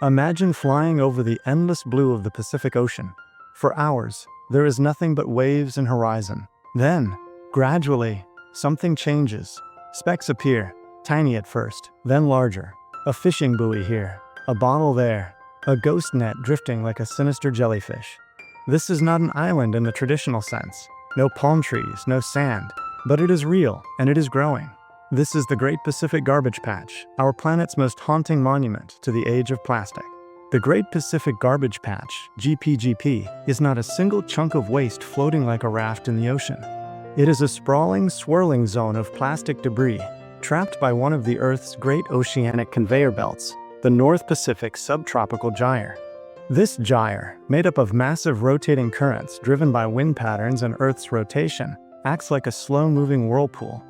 Imagine flying over the endless blue of the Pacific Ocean. For hours, there is nothing but waves and horizon. Then, gradually, something changes. Specks appear, tiny at first, then larger. A fishing buoy here, a bottle there, a ghost net drifting like a sinister jellyfish. This is not an island in the traditional sense. No palm trees, no sand. But it is real, and it is growing. This is the Great Pacific Garbage Patch, our planet's most haunting monument to the age of plastic. The Great Pacific Garbage Patch, GPGP, is not a single chunk of waste floating like a raft in the ocean. It is a sprawling, swirling zone of plastic debris, trapped by one of the Earth's great oceanic conveyor belts, the North Pacific Subtropical Gyre. This gyre, made up of massive rotating currents driven by wind patterns and Earth's rotation, acts like a slow-moving whirlpool.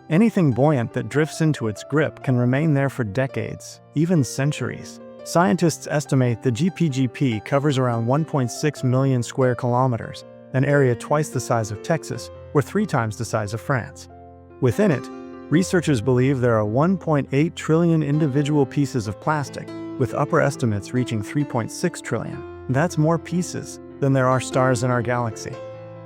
Anything buoyant that drifts into its grip can remain there for decades, even centuries. Scientists estimate the GPGP covers around 1.6 million square kilometers, an area twice the size of Texas, or 3 times the size of France. Within it, researchers believe there are 1.8 trillion individual pieces of plastic, with upper estimates reaching 3.6 trillion. That's more pieces than there are stars in our galaxy.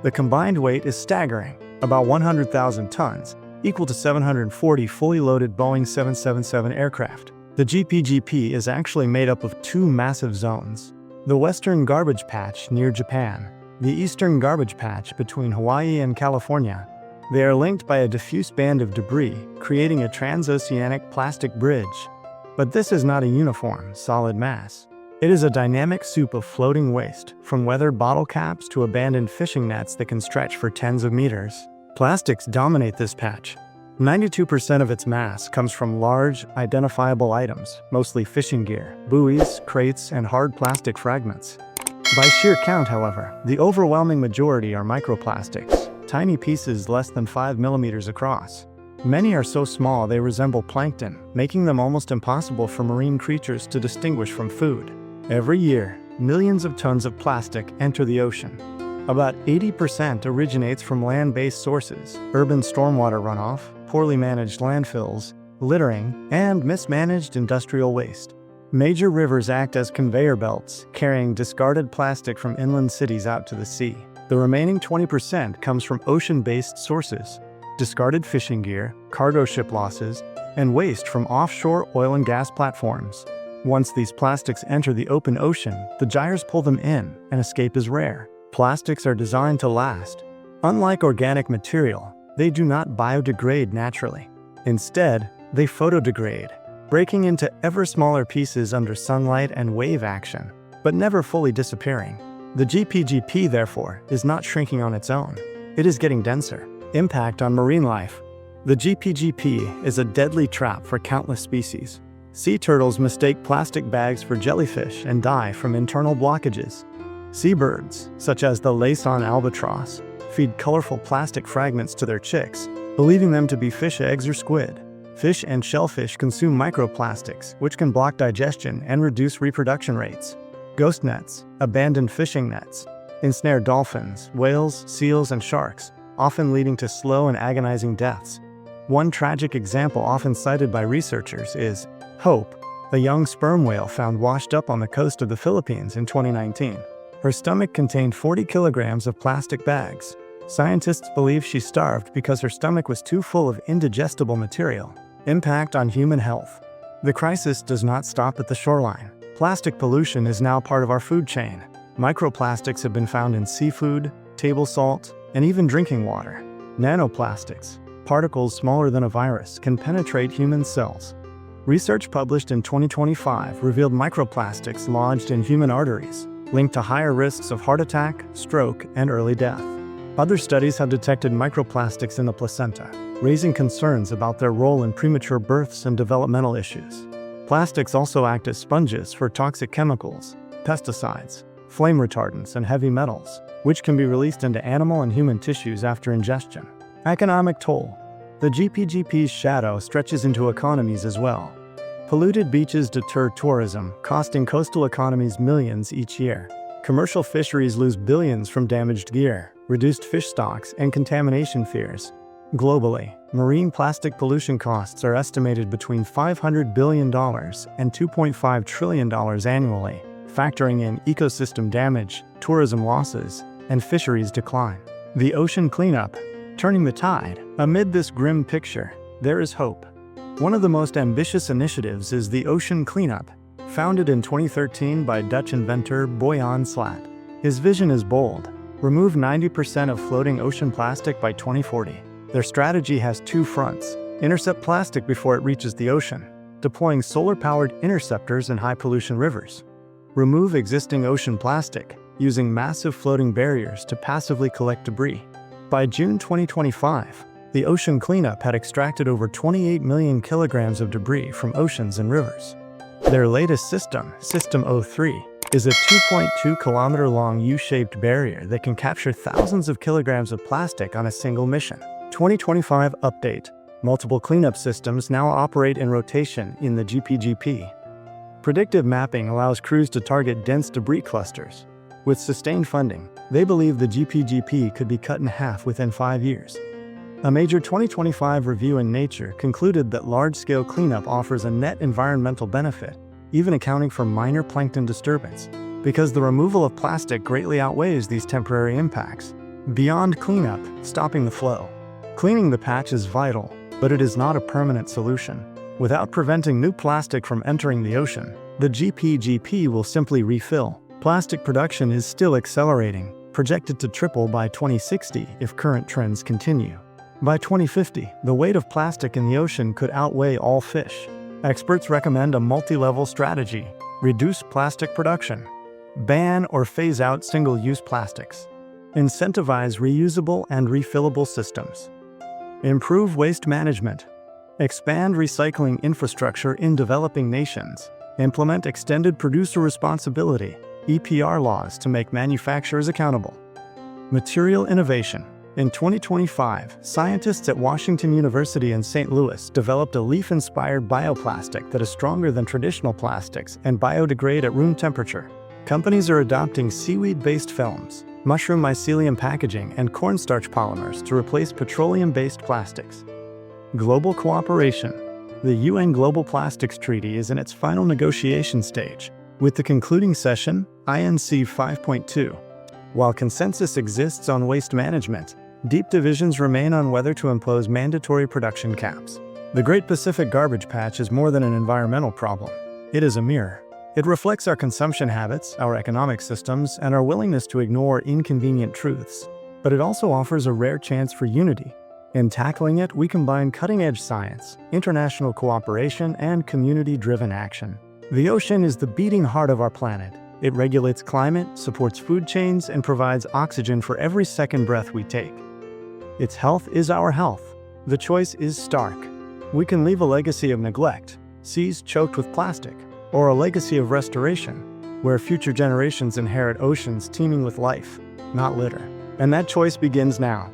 The combined weight is staggering, about 100,000 tons, equal to 740 fully loaded Boeing 777 aircraft. The GPGP is actually made up of 2 massive zones: the Western Garbage Patch near Japan, the Eastern Garbage Patch between Hawaii and California. They are linked by a diffuse band of debris, creating a transoceanic plastic bridge. But this is not a uniform, solid mass. It is a dynamic soup of floating waste, from weathered bottle caps to abandoned fishing nets that can stretch for tens of meters. Plastics dominate this patch. 92% of its mass comes from large, identifiable items, mostly fishing gear, buoys, crates, and hard plastic fragments. By sheer count, however, the overwhelming majority are microplastics, tiny pieces less than 5 millimeters across. Many are so small they resemble plankton, making them almost impossible for marine creatures to distinguish from food. Every year, millions of tons of plastic enter the ocean. About 80% originates from land-based sources: urban stormwater runoff, poorly managed landfills, littering, and mismanaged industrial waste. Major rivers act as conveyor belts, carrying discarded plastic from inland cities out to the sea. The remaining 20% comes from ocean-based sources: discarded fishing gear, cargo ship losses, and waste from offshore oil and gas platforms. Once these plastics enter the open ocean, the gyres pull them in, and escape is rare. Plastics are designed to last. Unlike organic material, they do not biodegrade naturally. Instead, they photodegrade, breaking into ever smaller pieces under sunlight and wave action, but never fully disappearing. The GPGP, therefore, is not shrinking on its own. It is getting denser. Impact on marine life. The GPGP is a deadly trap for countless species. Sea turtles mistake plastic bags for jellyfish and die from internal blockages. Seabirds, such as the Laysan albatross, feed colorful plastic fragments to their chicks, believing them to be fish eggs or squid. Fish and shellfish consume microplastics, which can block digestion and reduce reproduction rates. Ghost nets, abandoned fishing nets, ensnare dolphins, whales, seals, and sharks, often leading to slow and agonizing deaths. One tragic example often cited by researchers is Hope, a young sperm whale found washed up on the coast of the Philippines in 2019. Her stomach contained 40 kilograms of plastic bags. Scientists believe she starved because her stomach was too full of indigestible material. Impact on human health. The crisis does not stop at the shoreline. Plastic pollution is now part of our food chain. Microplastics have been found in seafood, table salt, and even drinking water. Nanoplastics, particles smaller than a virus, can penetrate human cells. Research published in 2025 revealed microplastics lodged in human arteries, linked to higher risks of heart attack, stroke, and early death. Other studies have detected microplastics in the placenta, raising concerns about their role in premature births and developmental issues. Plastics also act as sponges for toxic chemicals, pesticides, flame retardants, and heavy metals, which can be released into animal and human tissues after ingestion. Economic toll. The GPGP's shadow stretches into economies as well. Polluted beaches deter tourism, costing coastal economies millions each year. Commercial fisheries lose billions from damaged gear, reduced fish stocks, and contamination fears. Globally, marine plastic pollution costs are estimated between $500 billion and $2.5 trillion annually, factoring in ecosystem damage, tourism losses, and fisheries decline. The ocean cleanup, turning the tide. Amid this grim picture, there is hope. One of the most ambitious initiatives is the ocean cleanup, founded in 2013 by Dutch inventor Boyan Slat. His vision is bold: remove 90% of floating ocean plastic by 2040. Their strategy has two fronts: intercept plastic before it reaches the ocean, deploying solar-powered interceptors in high-pollution rivers. Remove existing ocean plastic, using massive floating barriers to passively collect debris. By June 2025, the ocean cleanup had extracted over 28 million kilograms of debris from oceans and rivers. Their latest system, System 03, is a 2.2-kilometer-long U-shaped barrier that can capture thousands of kilograms of plastic on a single mission. 2025 update. Multiple cleanup systems now operate in rotation in the GPGP. Predictive mapping allows crews to target dense debris clusters. With sustained funding, they believe the GPGP could be cut in half within 5 years. A major 2025 review in Nature concluded that large-scale cleanup offers a net environmental benefit, even accounting for minor plankton disturbance, because the removal of plastic greatly outweighs these temporary impacts. Beyond cleanup, stopping the flow. Cleaning the patch is vital, but it is not a permanent solution. Without preventing new plastic from entering the ocean, the GPGP will simply refill. Plastic production is still accelerating, projected to triple by 2060 if current trends continue. By 2050, the weight of plastic in the ocean could outweigh all fish. Experts recommend a multi-level strategy: reduce plastic production, ban or phase out single-use plastics, incentivize reusable and refillable systems, improve waste management, expand recycling infrastructure in developing nations, implement extended producer responsibility (EPR) laws to make manufacturers accountable. Material innovation. In 2025, scientists at Washington University in St. Louis developed a leaf-inspired bioplastic that is stronger than traditional plastics and biodegrade at room temperature. Companies are adopting seaweed-based films, mushroom mycelium packaging, and cornstarch polymers to replace petroleum-based plastics. Global cooperation. The UN Global Plastics Treaty is in its final negotiation stage, with the concluding session, INC 5.2. While consensus exists on waste management, deep divisions remain on whether to impose mandatory production caps. The Great Pacific Garbage Patch is more than an environmental problem. It is a mirror. It reflects our consumption habits, our economic systems, and our willingness to ignore inconvenient truths. But it also offers a rare chance for unity. In tackling it, we combine cutting-edge science, international cooperation, and community-driven action. The ocean is the beating heart of our planet. It regulates climate, supports food chains, and provides oxygen for every second breath we take. Its health is our health. The choice is stark. We can leave a legacy of neglect, seas choked with plastic, or a legacy of restoration, where future generations inherit oceans teeming with life, not litter. And that choice begins now.